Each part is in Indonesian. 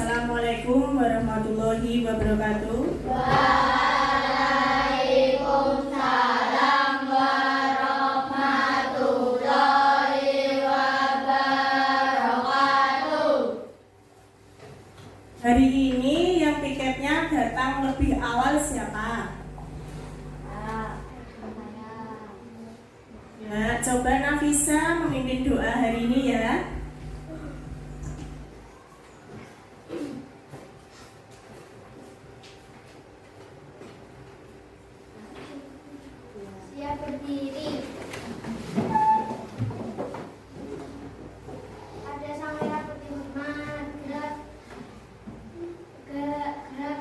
Assalamualaikum warahmatullahi wabarakatuh. Waalaikumsalam warahmatullahi wabarakatuh. Hari ini yang piketnya datang lebih awal siapa? Ya, coba Nafisa memimpin doa hari ini ya. Siap berdiri. Ada sang merah putih hormat. Gerak. Gerak.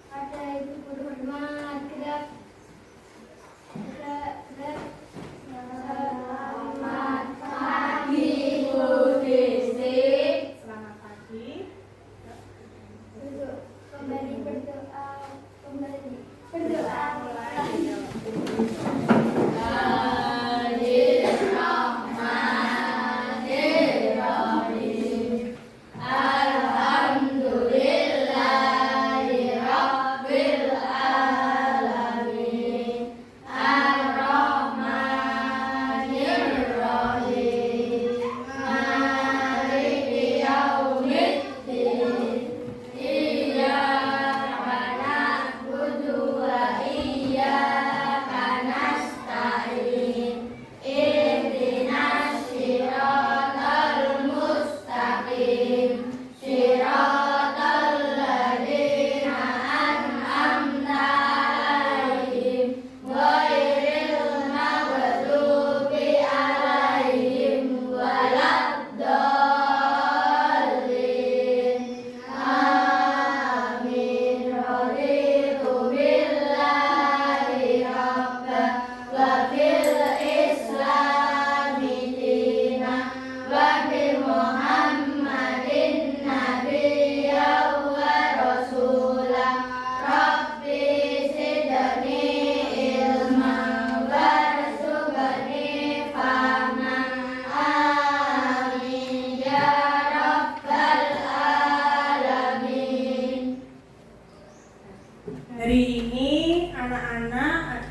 Ada ibu guru hormat. Gerak. Gerak. Selamat pagi Bu Desi. Selamat pagi. Duduk. Kembali berdoa. Bismillahirrahmanirrahim. Alhamdulillahirabbil alamin. Ar-Rahmanir-Rahim. Maliki yaumiddin. Iyyaka na'budu wa iyyaka nasta'in. Ihdinas siratal mustaqim. Siratal ladzina an'amta 'alaihim ghairil maghdubi 'alaihim waladdallin. Amin. Raditu billahi rabban wa bil islami dinan wa bi Muhammadin nabiyyan wa rasulan. Rabbi zidni ilman warzuqni fahman. Amin ya rabbal alamin. Hari ini anak-anak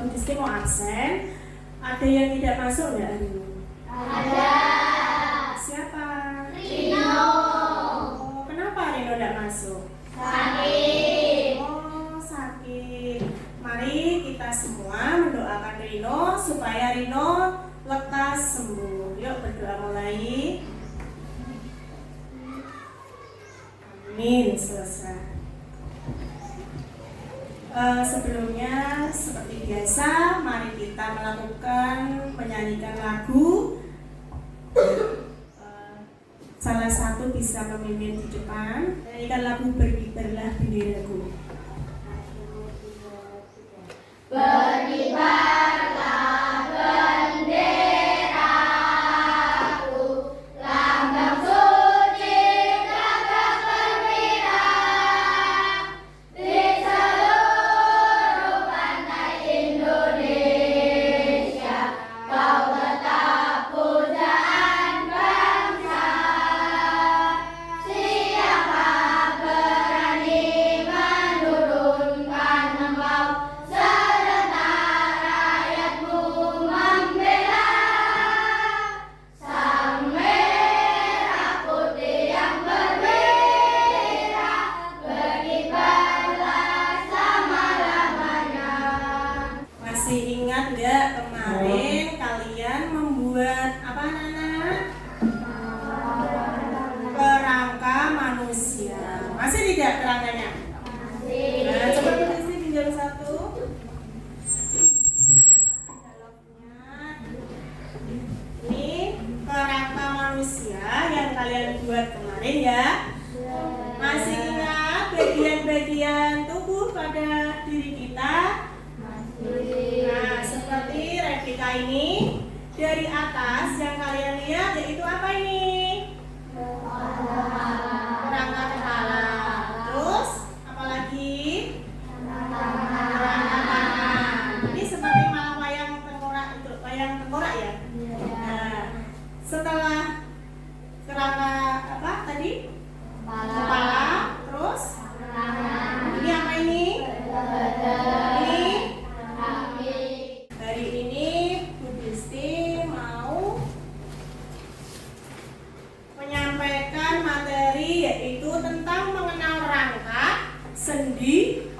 Bu Disti mau absen. Ada yang tidak masuk nggak hari ini? Ada Siapa? Rino. Oh, kenapa Rino tidak masuk? Sakit. Oh, sakit. Mari kita semua mendoakan Rino supaya Rino lekas sembuh. Yuk berdoa mulai. Amin. Selesai. Sebelumnya seperti biasa, mari kita menyanyikan lagu. Salah satu bisa memimpin di depan. Nyanyikan lagu Berkibarlah Benderaku. Berkibarlah benderaku, lambang suci gagah perwira. Di seluruh pantai Indonesia, kau tetap pujaan bangsa. Siapa berani menurunkan engkau serta rakyatmu membela? Sang merah putih yang berwira, berkibarlah selama-lamanya. Masih ingat nggak kemarin kalian membuat apa anak-anak? Kerangka manusia. Masih tidak kerangkanya? Nah, coba tulis di pinjam satu. Ini kerangka manusia yang kalian buat kemarin ya. Masih ingat bagian-bagian tubuh pada diri kita? Nah, seperti replika ini dari atas yang kalian lihat yaitu apa ini? Kerangka kepala. Terus apalagi? Kerangka tangan. Ini seperti malah wayang tengkorak ya. Nah, setelah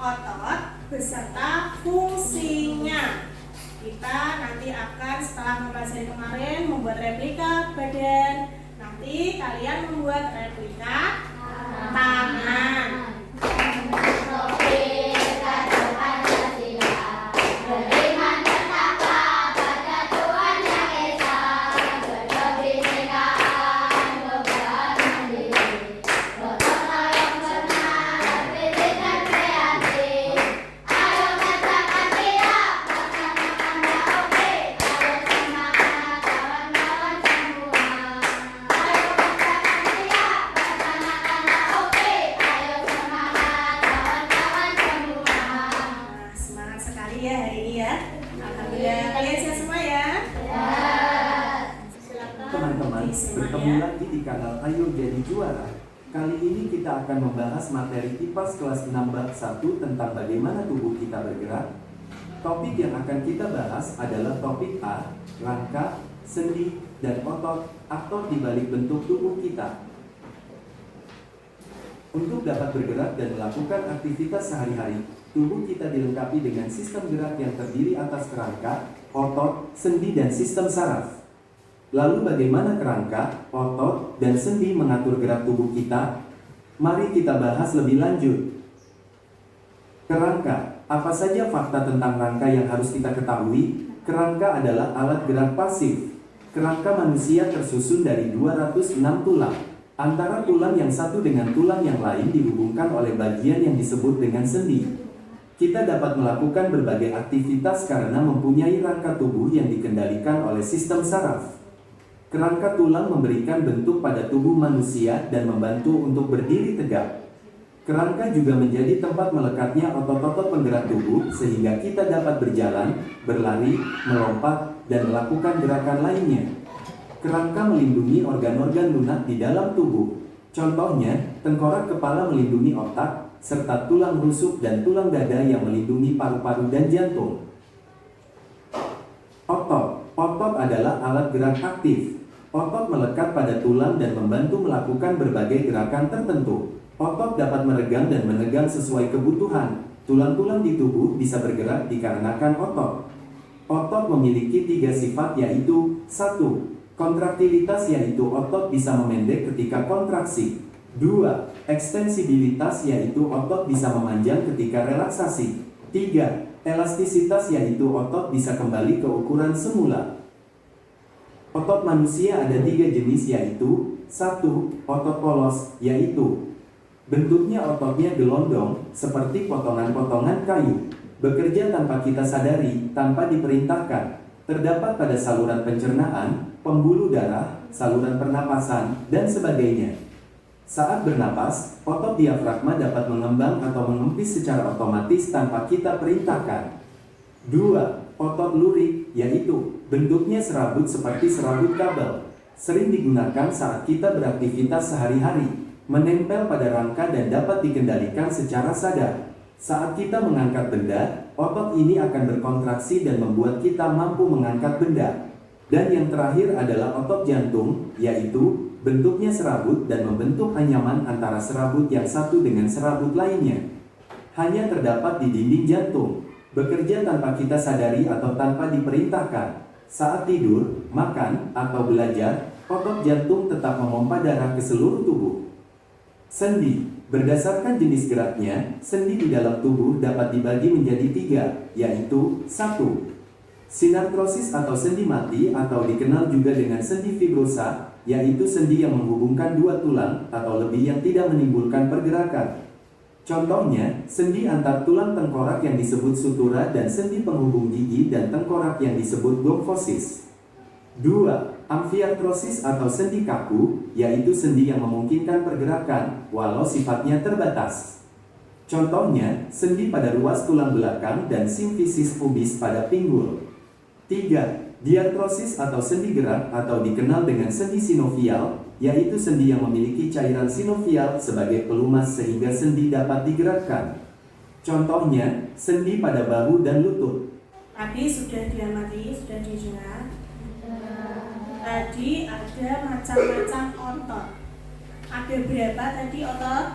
otot beserta fungsinya. Kita nanti akan setelah mempelajari kemarin membuat replika badan. Nanti kalian membuat replika tangan. Teman-teman, bertemu lagi di kanal Ayo Jadi Juara. Kali ini kita akan membahas materi IPAS kelas 6 bab 1 tentang bagaimana tubuh kita bergerak. Topik yang akan kita bahas adalah topik A, rangka, sendi, dan otot atau di balik bentuk tubuh kita. Untuk dapat bergerak dan melakukan aktivitas sehari-hari, tubuh kita dilengkapi dengan sistem gerak yang terdiri atas kerangka, otot, sendi, dan sistem saraf. Lalu bagaimana kerangka, otot, dan sendi mengatur gerak tubuh kita? Mari kita bahas lebih lanjut. Kerangka, apa saja fakta tentang rangka yang harus kita ketahui? Kerangka adalah alat gerak pasif. Kerangka manusia tersusun dari 206 tulang. Antara tulang yang satu dengan tulang yang lain dihubungkan oleh bagian yang disebut dengan sendi. Kita dapat melakukan berbagai aktivitas karena mempunyai rangka tubuh yang dikendalikan oleh sistem saraf. Kerangka tulang memberikan bentuk pada tubuh manusia dan membantu untuk berdiri tegak. Kerangka juga menjadi tempat melekatnya otot-otot penggerak tubuh sehingga kita dapat berjalan, berlari, melompat, dan melakukan gerakan lainnya. Kerangka melindungi organ-organ lunak di dalam tubuh. Contohnya, tengkorak kepala melindungi otak, serta tulang rusuk dan tulang dada yang melindungi paru-paru dan jantung. Otot adalah alat gerak aktif. Otot melekat pada tulang dan membantu melakukan berbagai gerakan tertentu. Otot dapat meregang dan menegang sesuai kebutuhan. Tulang-tulang di tubuh bisa bergerak dikarenakan otot. Otot memiliki 3 sifat yaitu 1. Kontraktilitas yaitu otot bisa memendek ketika kontraksi. 2. Ekstensibilitas yaitu otot bisa memanjang ketika relaksasi. 3. Elastisitas yaitu otot bisa kembali ke ukuran semula. Otot manusia ada 3 jenis yaitu 1. Otot polos yaitu bentuknya ototnya gelondong seperti potongan-potongan kayu. Bekerja tanpa kita sadari, tanpa diperintahkan. Terdapat pada saluran pencernaan, pembuluh darah, saluran pernapasan, dan sebagainya. Saat bernapas, otot diafragma dapat mengembang atau mengempis secara otomatis tanpa kita perintahkan. 2. Otot lurik, yaitu bentuknya serabut seperti serabut kabel. Sering digunakan saat kita beraktivitas sehari-hari, menempel pada rangka dan dapat dikendalikan secara sadar. Saat kita mengangkat benda, otot ini akan berkontraksi dan membuat kita mampu mengangkat benda. Dan yang terakhir adalah otot jantung, yaitu bentuknya serabut dan membentuk anyaman antara serabut yang satu dengan serabut lainnya. Hanya terdapat di dinding jantung. Bekerja tanpa kita sadari atau tanpa diperintahkan. Saat tidur, makan, atau belajar, otot jantung tetap memompa darah ke seluruh tubuh. Sendi. Berdasarkan jenis geraknya, sendi di dalam tubuh dapat dibagi menjadi 3, yaitu 1. Sinartrosis atau sendi mati atau dikenal juga dengan sendi fibrosa, yaitu sendi yang menghubungkan 2 tulang atau lebih yang tidak menimbulkan pergerakan. Contohnya, sendi antar tulang tengkorak yang disebut sutura dan sendi penghubung gigi dan tengkorak yang disebut gomfosis. 2. Amfiartrosis atau sendi kaku, yaitu sendi yang memungkinkan pergerakan, walau sifatnya terbatas. Contohnya, sendi pada ruas tulang belakang dan simfisis pubis pada pinggul. 3. Diartrosis atau sendi gerak atau dikenal dengan sendi sinovial, yaitu sendi yang memiliki cairan sinovial sebagai pelumas sehingga sendi dapat digerakkan. Contohnya, sendi pada bahu dan lutut. Tadi sudah diamati, sudah didengar. Tadi ada macam-macam otot. Ada berapa tadi otot?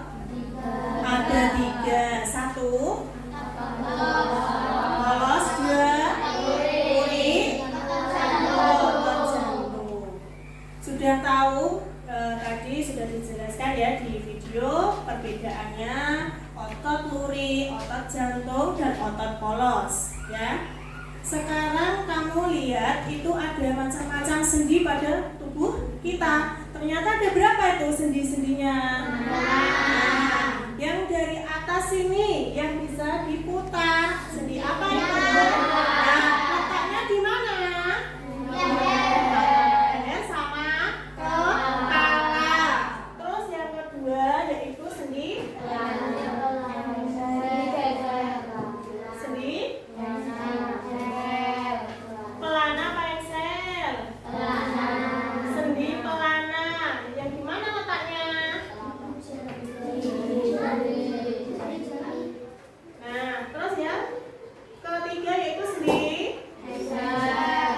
Ada 3. 1. Polos, dua. Uri, otot jantung. Sudah tahu tadi sudah dijelaskan ya di video perbedaannya otot luri, otot jantung, dan otot polos ya. Sekarang kamu lihat itu ada macam-macam sendi pada tubuh kita. Ternyata ada berapa itu sendi-sendinya? Nah, yang dari atas ini yang bisa diputar. Sendi apa itu? Nah, letaknya di mana? Leher sama kepala. Terus yang kedua yaitu sendi pelana apa engsel? Sendi pelana. Yang di mana letaknya? Nah, terus ya. Ketiga yaitu sendi engsel.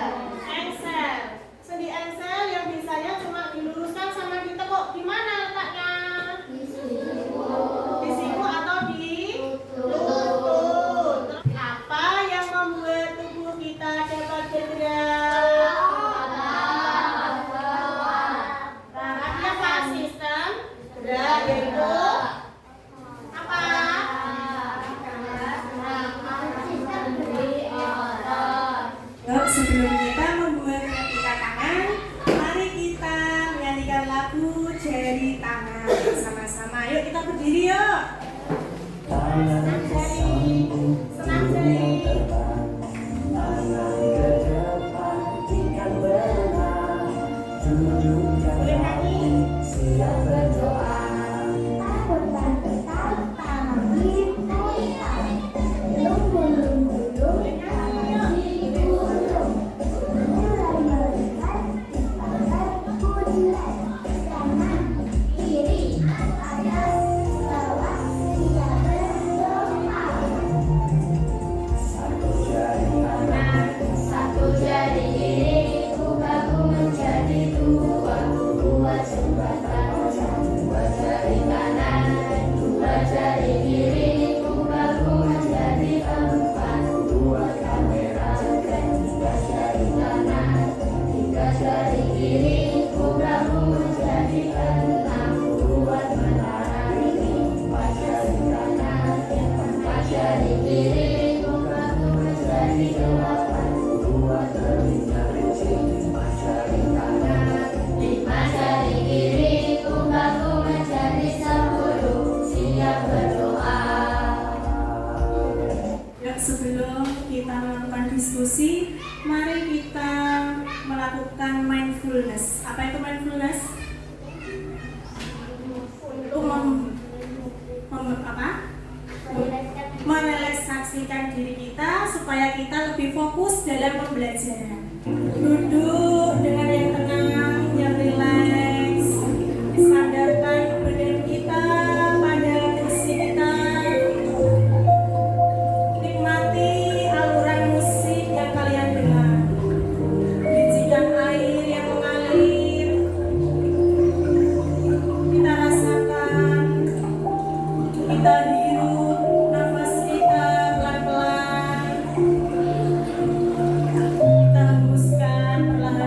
Sendi engsel yang biasanya cuma diluruskan sama ditekuk. Di mana letaknya? Di siku atau di lutut. Apa yang membuat tubuh kita dapat bergerak? Baratnya apa? Sistem gerak yaitu apa? Yuk, sebelum kita membuat replika tangan, mari kita menyanyikan lagu Jari Tangan sama-sama. Yuk kita berdiri yuk. Senang jari, senang jari. Boleh nyanyi. Boleh nyanyi yuk. Satu jari kiri ku baku menjadi dua, ku buat jembatan. Dua jari kanan, dua jari kiri ku baku menjadi empat, ku buat kamera. Tiga jari kanan, tiga jari kiri ku baku menjadi enam, ku buat menara ini. Empat jari kanan, empat jari kiri ku baku menjadi delapan, ku buat telinga kucing. Lima jari kanan, lima jari kiri ku baku menjadi 10, siap berdoa. Yuk, sebelum kita melakukan diskusi, mari kita melakukan mindfulness. Apa itu mindfulness? Untuk merelaksasikan diri kita supaya kita lebih fokus dalam pembelajaran. Duduk dengan yang tenang, yang rileks. Sadarkan badan kita pada kursi kita. Nikmati aluran musik yang kalian dengar. Bisikan air yang mengalir. Kita rasakan. Kita hirup nafas kita pelan-pelan. Kita hembuskan perlahan.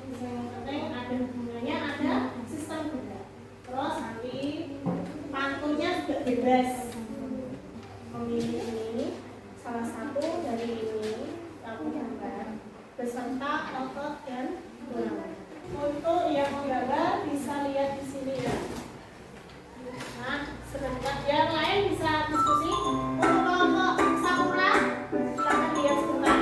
Yang penting ada hubungannya, ada sistem gerak. Terus nanti pantunnya juga bebas. Memilih ini salah satu dari ini aku gambar beserta otot dan tulang. Untuk yang menggambar bisa lihat di sini ya. Nah, sebentar yang lain bisa diskusi. Untuk kelompok Sakura, silakan lihat sebentar.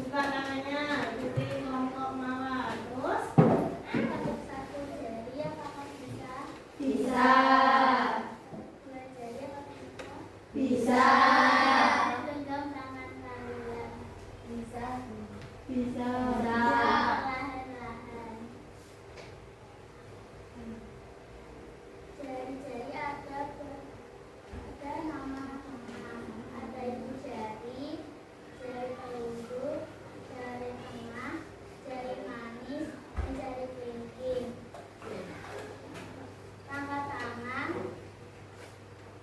buka tangannya, ikuti kelompok mawar. Terus Untuk satu jari apakah bisa? Bisa. Dua jari apakah bisa? Bisa. Genggam tangan kalian. Bisa. Bisa. Perlahan-lahan. Jari-jari ada nama-nama. Ada itu jari telunjuk, jari tengah, jari manis, dan jari kelingking. Tangga tangan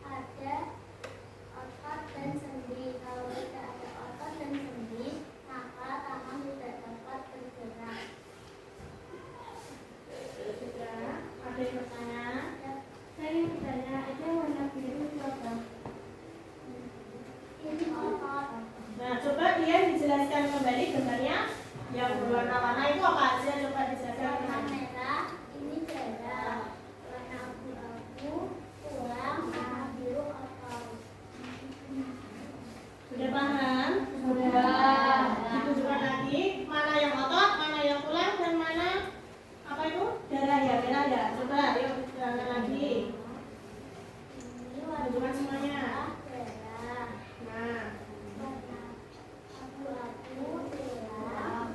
ada otot dan sendi. Kalau tidak ada otot dan sendi, maka tangan tidak dapat bergerak. sudah. Ada yang bertanya? Saya ingin bertanya, itu yang warna biru itu apa? Ini otot. Nah, coba dia dijelaskan kembali gambarnya yang berwarna-warna itu apa aja? Coba dijelaskan Warna kembali. merah, ini darah. Warna abu-abu, tulang. Warna biru, otot. Sudah paham? Sudah. Ditunjukkan lagi mana yang otot, mana yang tulang, dan mana apa itu? Darah ya, merah ya. Coba yuk dijelaskan lagi. Ini warna Tunjukkan semuanya. darah. Nah, Warna abu-abu, tulang.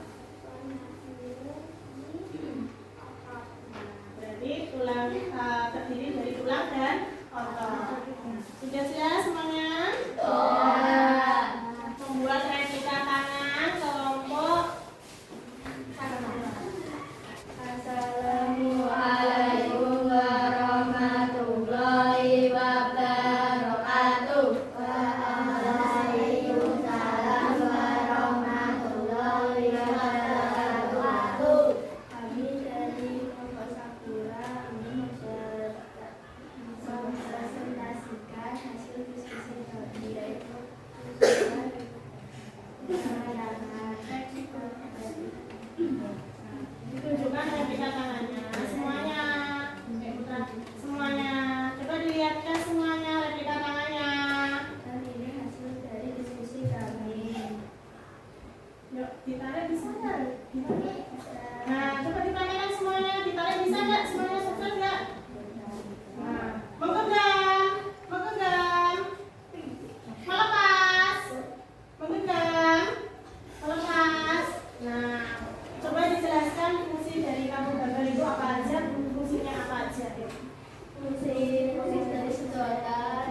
Warna biru, ini otot. berarti tulang terdiri dari tulang dan otot. Sudah jelas semuanya? Membuat replika tangan kelompok Assalamualaikum warahmatullahi wabarakatuh. Waalaikumsalam warahmatullahi wabarakatuh. Kami dari kelompok Sakura ingin mempresentasikan hasil diskusi kami, yaitu ditunjukkan replika tangannya semuanya. Semuanya. Coba dilihatkan semuanya replika tangannya. dan ini hasil dari diskusi kami. Yuk, ditarik bisa nggak? Ditarik. Nah, coba ditanyakan semuanya. Ditarik bisa nggak? Semuanya sukses nggak? Nah, menggenggam, menggenggam, melepas, menggenggam, melepas. Nah, coba dijelaskan fungsi dari kamu gambar itu apa aja, fungsinya apa aja. Fungsi dari sedotan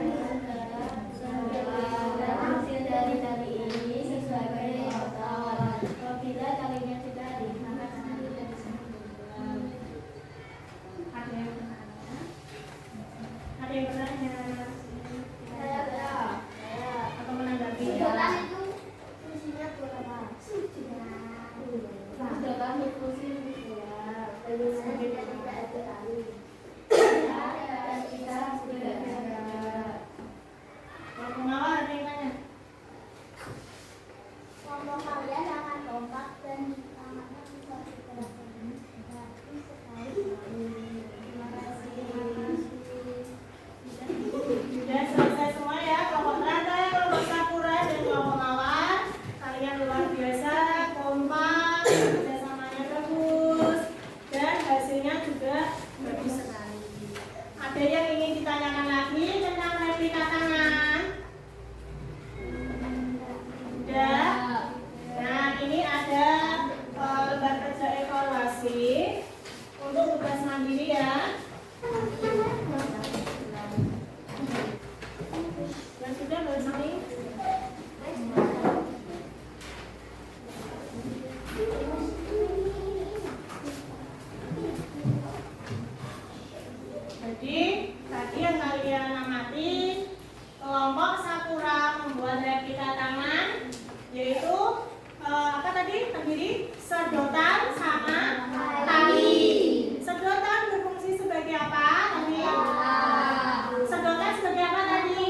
dan hasil dari tali ini sebagai otot. Apabila talinya ditarik, maka tangan tidak bisa bergerak. Ada yang bertanya? Ada yang bertanya? Atau menanggapi? Sedotan itu fungsinya buat apa? Sedotan berfungsi bergerak. Bagaimana jika tidak ada tali? Dan kita tidak bisa bergerak. Kalau pengawal ada yang tanya? Kelompok kalian sangat kompak dan tangannya bisa bergerak rapi sekali. Terima kasih. Sudah selesai semua ya, kelompok Tanda, kelompok Sakura, dan kelompok Mawar. Kalian luar biasa, kompak, kerjasamanya bagus, dan hasilnya juga bagus sekali. Ada yang ingin ditanyakan lagi tentang replika tangan? Sudah? Nah, ini ada lembar kerja evaluasi untuk tugas mandiri ya. Yang sudah baru sini. Jadi tadi yang kalian amati, kelompok Sakura membuat replika tangan, yaitu apa tadi? Terdiri sedotan sama tali. Sedotan berfungsi sebagai apa tadi? Sedotan sebagai apa tadi?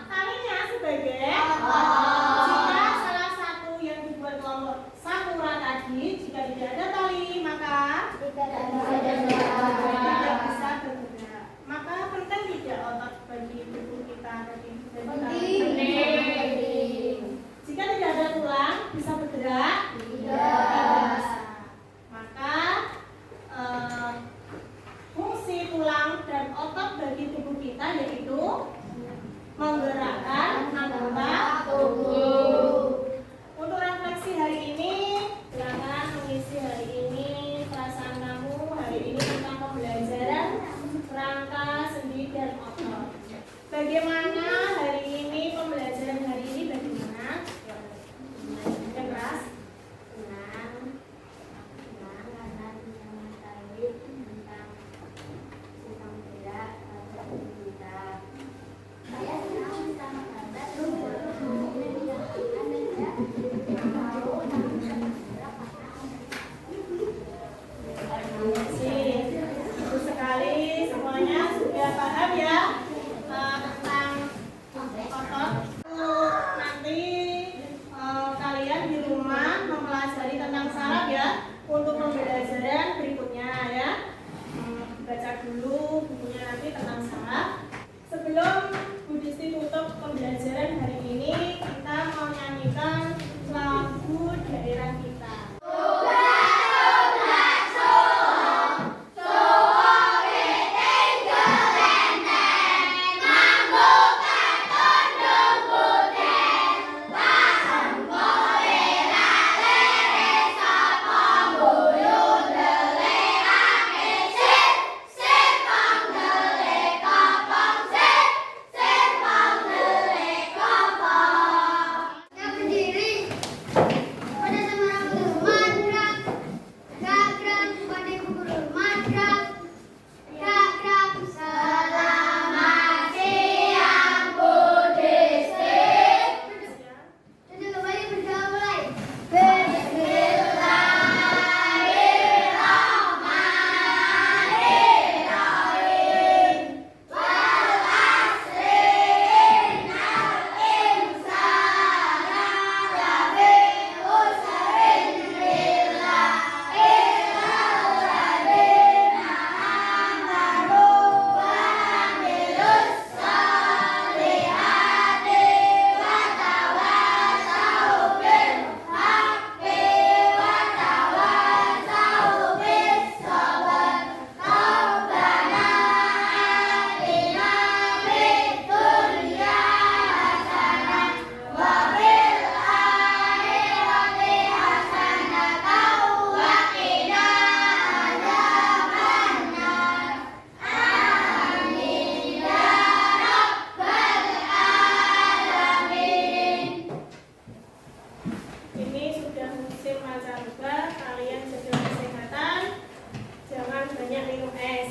Talinya sebagai jika salah satu yang dibuat kelompok Sakura tadi, jika tidak ada tali maka tidak bisa bergerak. Maka penting tidak otot bagi tubuh kita tadi? Penting. Jika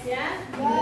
ya? Ya.